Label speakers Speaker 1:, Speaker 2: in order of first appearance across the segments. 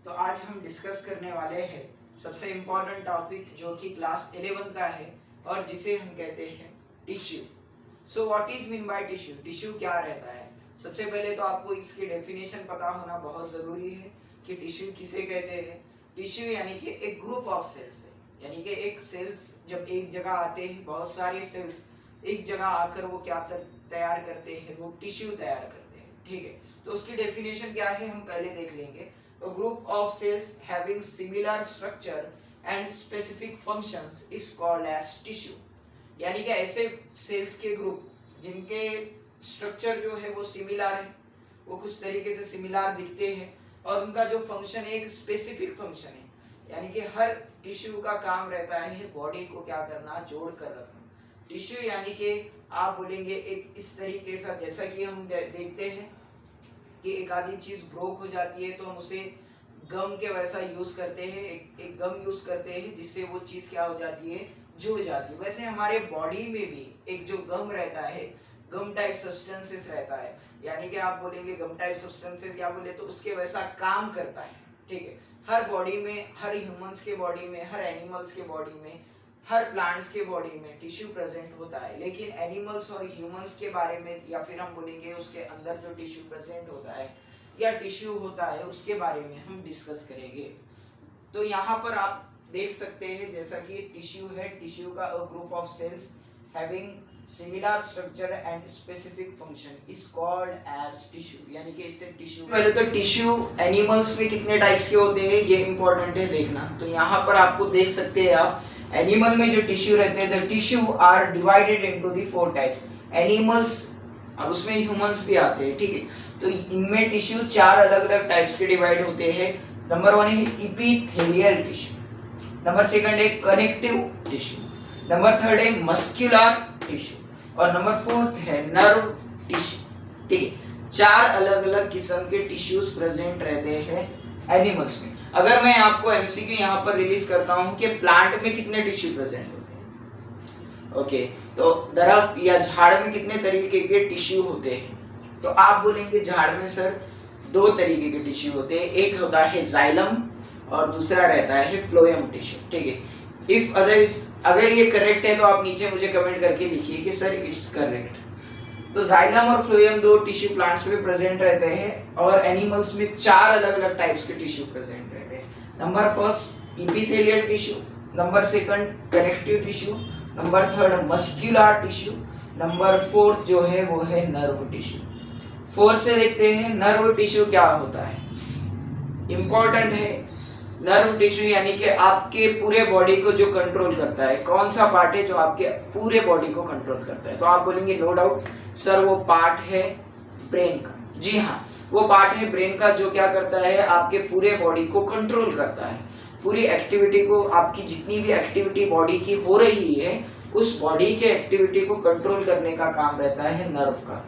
Speaker 1: तो आज हम डिस्कस करने वाले हैं सबसे इम्पोर्टेंट टॉपिक जो कि क्लास 11 का है और जिसे हम कहते हैं tissue. So what is mean by tissue? Tissue क्या रहता है? सबसे पहले तो आपको इसकी डेफिनेशन पता होना बहुत ज़रूरी है कि टिश्यू किसे कहते हैं। टिश्यू यानी कि एक ग्रुप ऑफ सेल्स है, यानी कि एक सेल्स जब एक जगह आते हैं, बहुत सारे सेल्स एक जगह आकर वो क्या तैयार करते हैं, वो टिश्यू तैयार करते हैं। ठीक है, तो उसकी डेफिनेशन क्या है हम पहले देख लेंगे। A group of cells having similar structure and specific functions is called as tissue। यानी कि ऐसे सेल्स के ग्रुप जिनके स्ट्रक्चर जो है वो सिमिलर है, वो कुछ तरीके से सिमिलर दिखते हैं और उनका जो फंक्शन एक स्पेसिफिक फंक्शन है, यानी कि हर टिश्यू का काम रहता है बॉडी को क्या करना, जोड़ कर रखना। टिश्यू यानी कि आप बोलेंगे एक इस तरीके से, जैसा कि हम देखते हैं कि एक आधी चीज ब्रोक हो जाती है तो हम उसे गम के वैसा यूज करते हैं, एक गम यूज करते हैं जिससे वो चीज क्या हो जाती है, जुड़ जाती है। वैसे हमारे बॉडी में भी एक जो गम रहता है, गम टाइप सब्सटेंसेस रहता है, यानी कि आप बोलेंगे गम टाइप सब्सटेंसेस क्या बोले तो उसके वैसा काम करता है। ठीक है, हर बॉडी में, हर ह्यूमंस के बॉडी में, हर एनिमल्स के बॉडी में, हर प्लांट्स के बॉडी में टिश्यू प्रेजेंट होता है। लेकिन एनिमल्स और ह्यूमंस के बारे में या फिर हम बोलेंगे उसके अंदर जो टिश्यू प्रेजेंट होता है या टिश्यू होता है उसके बारे में हम डिस्कस करेंगे। तो यहाँ पर आप देख सकते हैं जैसा कि टिश्यू है, टिश्यू का group of cells having similar structure and specific function is called as tissue, यानी कि इससे टिश्यू। पहले तो टिश्यू एनिमल्स में कितने टाइप्स के होते हैं ये इंपॉर्टेंट है देखना। तो यहाँ पर आपको देख सकते हैं आप, एनिमल में जो टिश्यू रहते हैं, the tissue are divided into the 4 types. Animals, अब उसमें ह्यूमंस भी आते हैं। ठीक है, तो इनमें टिश्यू 4 अलग अलग टाइप्स के डिवाइड होते हैं। नंबर 1 है इपिथेलियल टिश्यू, नंबर 2 है कनेक्टिव टिश्यू, नंबर 3 है मस्कुलर टिश्यू और नंबर 4 है नर्व टिश्यू। ठीक है, 4 अलग अलग किस्म के टिश्यूज प्रेजेंट रहते हैं एनिमल्स में। अगर मैं आपको एमसीक्यू यहाँ पर रिलीज करता हूँ कि प्लांट में कितने टिश्यू प्रेजेंट होते हैं, ओके, तो दरख्त या झाड़ में कितने तरीके के टिश्यू होते हैं, तो आप बोलेंगे झाड़ में सर 2 तरीके के टिश्यू होते हैं, एक होता है जाइलम और दूसरा रहता है फ्लोएम टिश्यू। ठीक है, इफ अगर ये करेक्ट है तो आप नीचे मुझे कमेंट करके लिखिए कि सर इट्स करेक्ट। तो जाइलम और फ्लोएम 2 टिश्यू प्लांट्स में प्रेजेंट रहते हैं और एनिमल्स में 4 अलग अलग टाइप्स के टिश्यू प्रेजेंट रहते हैं। Number 1 epithelial tissue, number 2 connective tissue, number 3 muscular tissue, number 4 जो है वो है नर्व टिश्यू। 4 से देखते हैं नर्व टिश्यू क्या होता है, इंपॉर्टेंट है। नर्व टिश्यू यानी कि आपके पूरे बॉडी को जो कंट्रोल करता है, कौन सा पार्ट है जो आपके पूरे बॉडी को कंट्रोल करता है, तो आप बोलेंगे नो डाउट सर वो पार्ट है ब्रेन का। जी हाँ, वो पार्ट है ब्रेन का जो क्या करता है, आपके पूरे बॉडी को कंट्रोल करता है। पूरी एक्टिविटी को, आपकी जितनी भी एक्टिविटी बॉडी की हो रही है उस बॉडी के एक्टिविटी को कंट्रोल करने का काम रहता है नर्व का।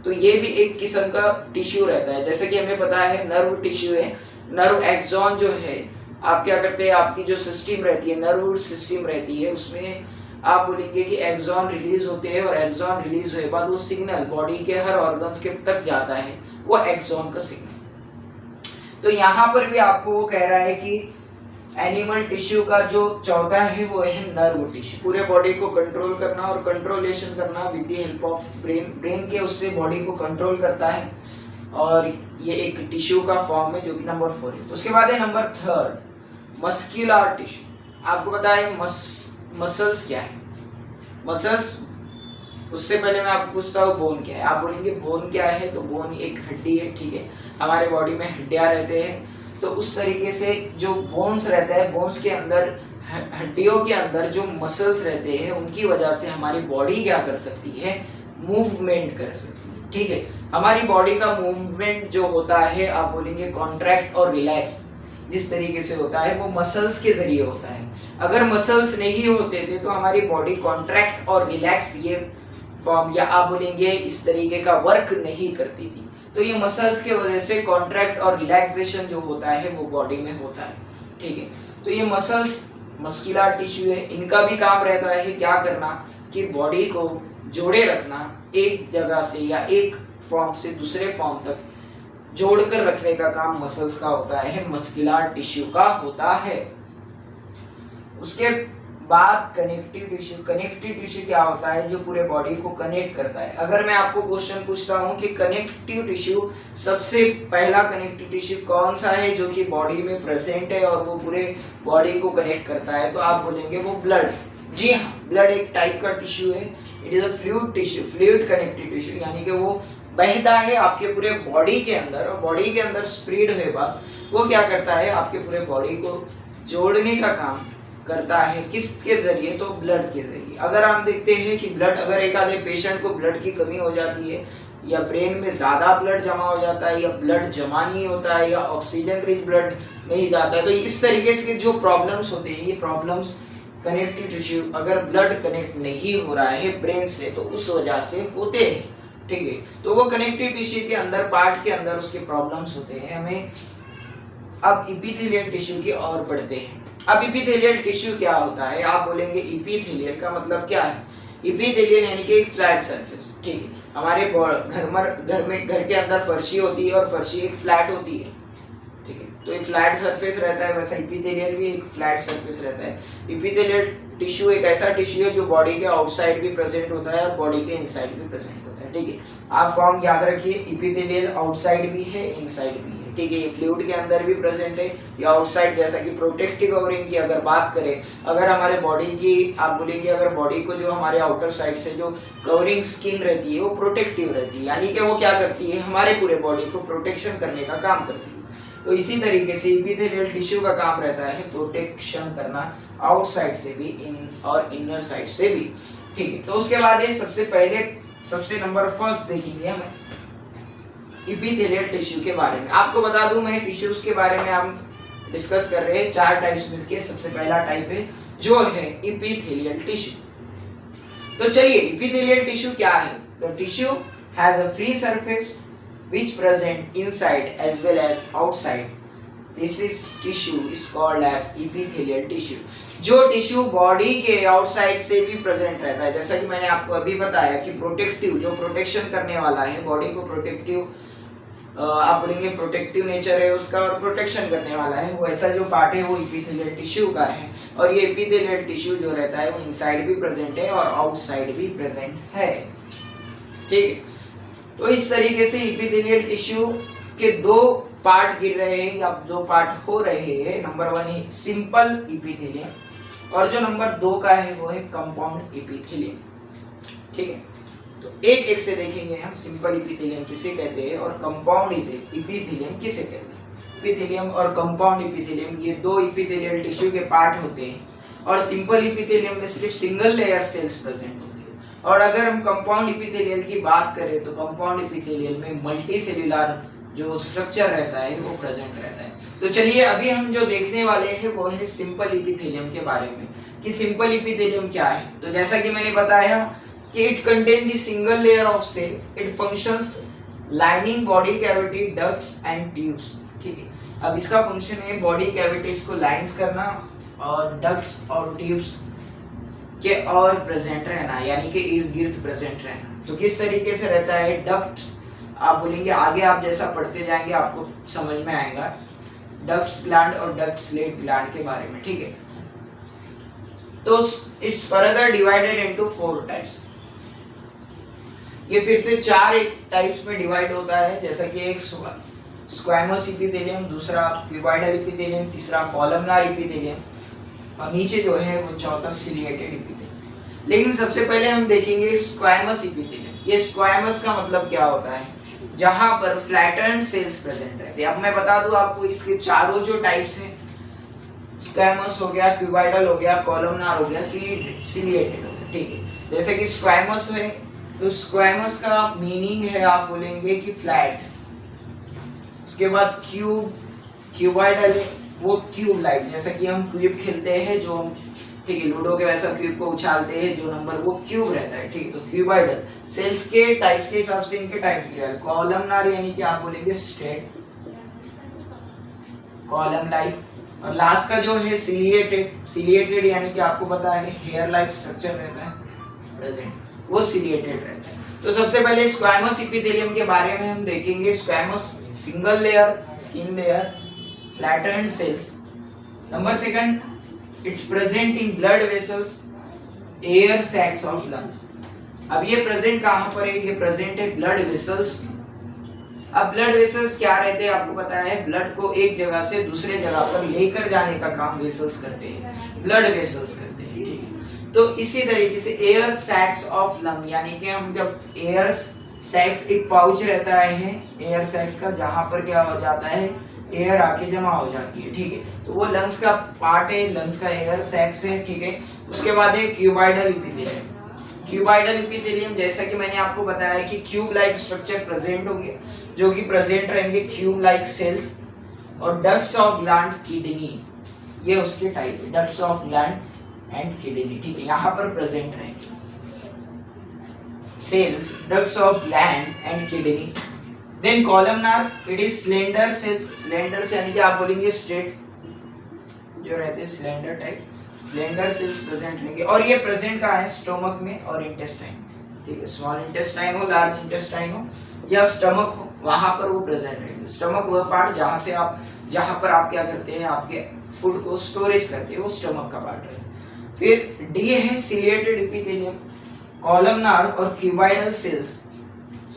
Speaker 1: तो ये भी एक किस्म का टिश्यू रहता है। जैसे कि हमें पता है नर्व टिश्यू है, नर्व एक्सॉन जो है, आप क्या करते हैं, आपकी जो सिस्टम रहती है, नर्व सिस्टम रहती है, उसमें आप बोलेंगे कि एक्सॉन रिलीज होते हैं और एक्सॉन रिलीज हुए बाद वो सिग्नल बॉडी के हर ऑर्गन्स के तक जाता है, वो एक्सॉन का सिग्नल। तो यहाँ पर भी आपको वो कह रहा है कि एनिमल टिश्यू का जो चौथा है वो है नर्व टिश्यू, पूरे बॉडी को कंट्रोल करना और कंट्रोलेशन करना with the help of brain. Brain के उससे बॉडी को कंट्रोल करता है और ये एक टिश्यू का फॉर्म है जो कि नंबर 4 है। उसके बाद है नंबर 3 मस्कुलर टिश्यू। आपको पता है मसल्स क्या है, मसल्स, उससे पहले मैं आपको पूछता हूँ बोन क्या है। आप बोलेंगे बोन क्या है, तो बोन एक हड्डी है। ठीक है, हमारे बॉडी में हड्डियाँ रहते हैं, तो उस तरीके से जो बोन्स रहता है, बोन्स के अंदर, हड्डियों के अंदर जो मसल्स रहते हैं उनकी वजह से हमारी बॉडी क्या कर सकती है, मूवमेंट कर सकती है। ठीक है, हमारी बॉडी का मूवमेंट जो होता है आप बोलेंगे कॉन्ट्रैक्ट और रिलैक्स जिस तरीके से होता है वो मसल्स के जरिए होता है। अगर मसल्स नहीं होते थे तो हमारी बॉडी कॉन्ट्रैक्ट और रिलैक्स ये फॉर्म या आप बोलेंगे इस तरीके का वर्क नहीं करती थी। तो ये मसल्स के वजह से कॉन्ट्रैक्ट और रिलैक्सेशन जो होता है वो बॉडी में होता है। ठीक है, तो ये मसल्स मस्कुलर टिश्यू है, इनका भी काम रहता है क्या करना, कि बॉडी को जोड़े रखना एक जगह से या एक फॉर्म से दूसरे फॉर्म तक जोड़कर रखने का काम मसल्स का होता है, मस्कुलर टिश्यू का होता है। उसके बाद कनेक्टिव टिश्यू। कनेक्टिव टिश्यू क्या होता है? जो पूरे बॉडी को कनेक्ट करता है। अगर मैं आपको क्वेश्चन पूछता हूँ कि कनेक्टिव टिश्यू, सबसे पहला कनेक्टिव टिश्यू कौन सा है जो कि बॉडी में प्रेजेंट है और वो पूरे बॉडी को कनेक्ट करता है, तो आप बोलेंगे वो ब्लड। जी हाँ, ब्लड एक टाइप का टिश्यू है। It is a fluid tissue, fluid connective tissue, यानी कि वो बहता है आपके पूरे बॉडी के अंदर, और बॉडी के अंदर स्प्रेड हुए बाद वो क्या करता है? आपके पूरे बॉडी को जोड़ने का काम करता है। किसके जरिए? तो ब्लड के जरिए। अगर हम देखते हैं कि ब्लड, अगर एक आधे पेशेंट को ब्लड की कमी हो जाती है, या ब्रेन में ज्यादा ब्लड जमा हो जाता है, या ब्लड जमा नहीं होता है, या ऑक्सीजन रिच ब्लड नहीं जाता है, तो इस तरीके से जो प्रॉब्लम्स होते हैं, ये प्रॉब्लम्स कनेक्टिव टिश्यू, अगर ब्लड कनेक्ट नहीं हो रहा है ब्रेन से, तो उस वजह से होते हैं। ठीक है, तो वो कनेक्टिव टिश्यू के अंदर, पार्ट के अंदर उसके प्रॉब्लम्स होते हैं। हमें अब एपिथेलियल टिश्यू की ओर बढ़ते हैं। अब एपिथेलियल टिश्यू क्या होता है? आप बोलेंगे एपिथेलियल का मतलब क्या है? एपिथेलियल यानी कि एक फ्लैट सरफेस। ठीक है, हमारे घर के अंदर फर्शी होती है और फर्शी एक फ्लैट होती है। ठीक है, तो एक फ्लैट सरफेस रहता है, वैसा एपिथेलियल भी एक फ्लैट सरफेस रहता है। एपिथेलियल टिश्यू एक ऐसा टिश्यू है जो बॉडी के आउटसाइड भी प्रेजेंट होता है और बॉडी के इनसाइड भी प्रेजेंट होता है। ठीक है, आप फॉर्म याद रखिए, एपिथेलियल आउटसाइड भी है, इनसाइड भी है। ठीक है, ये फ्लूइड के अंदर भी प्रेजेंट है, या आउटसाइड, जैसा कि प्रोटेक्टिव कवरिंग की अगर बात करें, अगर हमारे बॉडी की, आप बोलेंगे अगर बॉडी को जो हमारे आउटर साइड से जो कवरिंग स्किन रहती है वो प्रोटेक्टिव रहती है, यानी कि वो क्या करती है? हमारे पूरे बॉडी को प्रोटेक्शन करने का काम करती है। तो इसी तरीके से एपिथेलियल टिश्यू का काम रहता है प्रोटेक्शन करना, आउटसाइड से भी और इनर साइड से भी। ठीक है, तो उसके बाद ये सबसे नंबर फर्स्ट देखेंगे हम एपिथेलियल टिश्यू के बारे में। आपको बता दूं मैं, टिश्यूज के बारे में हम डिस्कस कर रहे हैं 4 टाइप्स में के। सबसे पहला टाइप है जो है एपिथेलियल टिश्यू। तो चलिए, एपिथेलियल टिश्यू क्या है? The tissue has a free surface which present inside as well as outside. This tissue is called as epithelial tissue. जो टिश्यू बॉडी के आउटसाइड से भी प्रेजेंट रहता है, जैसा कि मैंने आपको अभी बताया कि प्रोटेक्टिव, जो प्रोटेक्शन करने वाला है बॉडी को, प्रोटेक्टिव, आप बोलेंगे प्रोटेक्टिव नेचर है उसका और प्रोटेक्शन करने वाला है, वो ऐसा जो पार्ट है वो एपिथेलियल टिश्यू का है। और ये एपिथेलियल टिश्यू जो रहता है वो इनसाइड भी प्रेजेंट है और आउटसाइड भी प्रेजेंट है। ठीक है, तो इस तरीके से एपिथेलियल टिश्यू के 2 पार्ट गिर रहे हैं, या 2 पार्ट हो रहे हैं। नंबर 1 है सिंपल एपिथेलियम, और जो नंबर 2 का है वो है कंपाउंड एपिथेलियम। ठीक है, तो एक से देखेंगे हम, सिंपल एपिथेलियम किसे कहते हैं और कंपाउंड एपिथेलियम किसे कहते हैं। एपिथेलियम और कंपाउंड एपिथेलियम, ये 2 एपिथेलियल टिश्यू के पार्ट होते हैं, और सिंपल एपिथेलियम में सिर्फ सिंगल लेयर सेल्स प्रेजेंट होते हैं। और अगर हम कंपाउंड एपिथेलियल की बात करें तो कंपाउंड एपिथेलियल में मल्टी सेल्यूलर जो स्ट्रक्चर रहता है वो प्रेजेंट रहता है। तो चलिए, अभी हम जो देखने वाले हैं वो है सिंपल एपिथेलियम के बारे में, कि सिंपल एपिथेलियम क्या है। तो जैसा कि मैंने बताया कि it contain the single layer of cell, it functions lining body cavity, ducts and tubes. ठीक है, अब इसका फंक्शन है बॉडी कैविटीज को लाइंस करना और डक्ट्स और ट्यूब्स के और प्रेजेंट रहना, यानी कि इर्द गिर्द प्रेजेंट रहना। तो किस तरीके से रहता है? डक्ट्स, आप बोलेंगे आगे आप जैसा पढ़ते जाएंगे आपको समझ में आएगा, डक्ट्स ग्लैंड और डक्ट स्लेट ग्लैंड के बारे में। ठीक है, तो it's further divided into 4 types. ये फिर से 4 टाइप्स में डिवाइड होता है, जैसा कि एक स्क्वैमस एपिथेलियम, दूसरा क्यूबॉइडल एपिथेलियम, तीसरा कॉलमनार एपिथेलियम, और नीचे जो है वो चौथा सिलिएटेड एपिथेलियम। लेकिन सबसे पहले हम देखेंगे स्क्वैमस एपिथेलियम। ये स्क्वैमस का मतलब क्या होता है? जहां पर फ्लैटेंड सेल्स प्रेजेंट रहते हैं। अब मैं बता दूं आपको, इसके चारों जो टाइप्स हैं, स्क्वैमस हो गया, क्यूबॉइडल हो गया, कॉलमनार हो गया, सिलिएटेड हो गया। ठीक है, जैसे कि स्क्वैमस है, तो स्क्वैमस का मीनिंग है, आप बोलेंगे कि फ्लैट। उसके बाद क्यूबॉइडल है, वो क्यूब लाइक, जैसा कि हम क्यूब खेलते हैं जो, ठीक है, लूडो के वैसा क्यूब को उछालते हैं, जो नंबर वो क्यूब रहता है। ठीक है, तो क्यूबॉइडल सेल्स के टाइप्स के हिसाब से इनके टाइप्स गिरे हैं। कॉलमनार यानी कि आप बोलेंगे स्ट्रेट, कॉलम लाइक, और लास्ट का जो है सिलिएटेड यानी कि आपको पता है हेयर लाइक स्ट्रक्चर रहता है प्रेजेंट, वो सिलिएटेड रहता है। तो सबसे पहले स्क्वैमस एपिथेलियम के बारे में हम देखेंगे। Squamous single layer, thin layer, flattened cells. Number second, it's present in blood vessels, air sacs of lung. अब ये प्रेजेंट कहाँ पर है? ये प्रेजेंट है ब्लड वेसल्स। अब ब्लड वेसल्स क्या रहते हैं आपको पता है, ब्लड को एक जगह से दूसरे जगह पर लेकर जाने का काम वेसल्स करते हैं, ब्लड वेसल्स करते हैं, ठीक है। तो इसी तरीके से एयर सैक्स ऑफ लंग, यानी कि हम जब एयर सैक्स, एक पाउच रहता है एयर सैक्स का, जहां पर क्या हो जाता है, एयर आके जमा हो जाती है, ठीक है। तो वो लंग्स का पार्ट है, लंग्स का एयर सैक्स है, ठीक है। उसके बाद है क्यूबाइडल एपिथेलियम। क्यूबाइडल एपिथेलियम, जैसा कि मैंने आपको बताया कि क्यूब लाइक स्ट्रक्चर प्रेजेंट होंगे, जो कि प्रेजेंट रहेंगे क्यूब लाइक सेल्स। और डक्ट्स ऑफ ग्लैंड, किडनी, ये उसके टाइप है, ducts of gland and kidney, ठीक है, यहाँ पर प्रेजेंट रहेंगे cells, ducts of gland and kidney. Then columnar, it is slender cells. Slender से यानी कि आप बोलेंगे स्ट्रेट जो रहते हैं, slender type, slender cells present रहेंगे। और ये प्रेजेंट कहाँ है? स्टोमक में और इंटेस्टाइन, ठीक है। स्मॉल इंटेस्टाइन हो, लार्ज इंटेस्टाइन हो या स्टमक हो, वहां पर वो प्रेजेंट रहेंगे। स्टमक वो पार्ट जहां पर आप क्या करते हैं, आपके फूड को स्टोरेज करते हैं, वो स्टमक का पार्ट है। फिर डी है सिलिएटेड एपिथेलियम, कॉलमनार और क्यूबाइडल सेल्स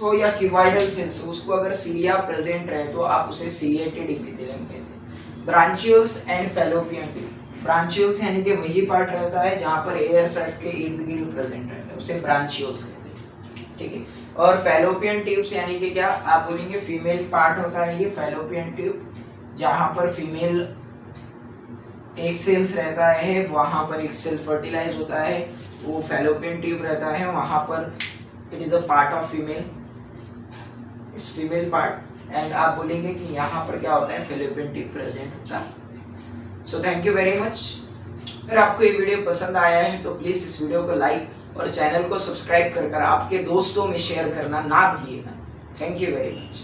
Speaker 1: हो या क्यूबाइडल सेल्स हो, उसको अगर सिलिया प्रेजेंट रहे तो आप उसे सिलिएटेड एपिथेलियम कहते हैं। ब्रांचियोल्स एंड फैलोपियन ट्यूब, ब्रांचियोल्स यानी कि वही पार्ट रहता है जहां पर एयर सैक्स के इर्द गिर्द प्रेजेंट रहता है, उसे ब्रांचियोल्स कहते हैं, ठीक है। और फैलोपियन ट्यूब्स यानी कि क्या आप बोलेंगे, फीमेल पार्ट होता है ये फैलोपियन ट्यूब, जहां पर फीमेल एक सेल्स रहता है, वहां पर एक सेल फर्टिलाइज होता है, वो फैलोपियन ट्यूब रहता है, वहां पर it is a part of female, it's female part. And आप बोलेंगे कि यहाँ पर क्या होता है, फैलोपियन ट्यूब प्रेजेंट होता है। So thank you very much. अगर आपको ये वीडियो पसंद आया है तो प्लीज इस वीडियो को लाइक और चैनल को सब्सक्राइब कर आपके दोस्तों में शेयर करना ना भूलिएगा। Thank you very much.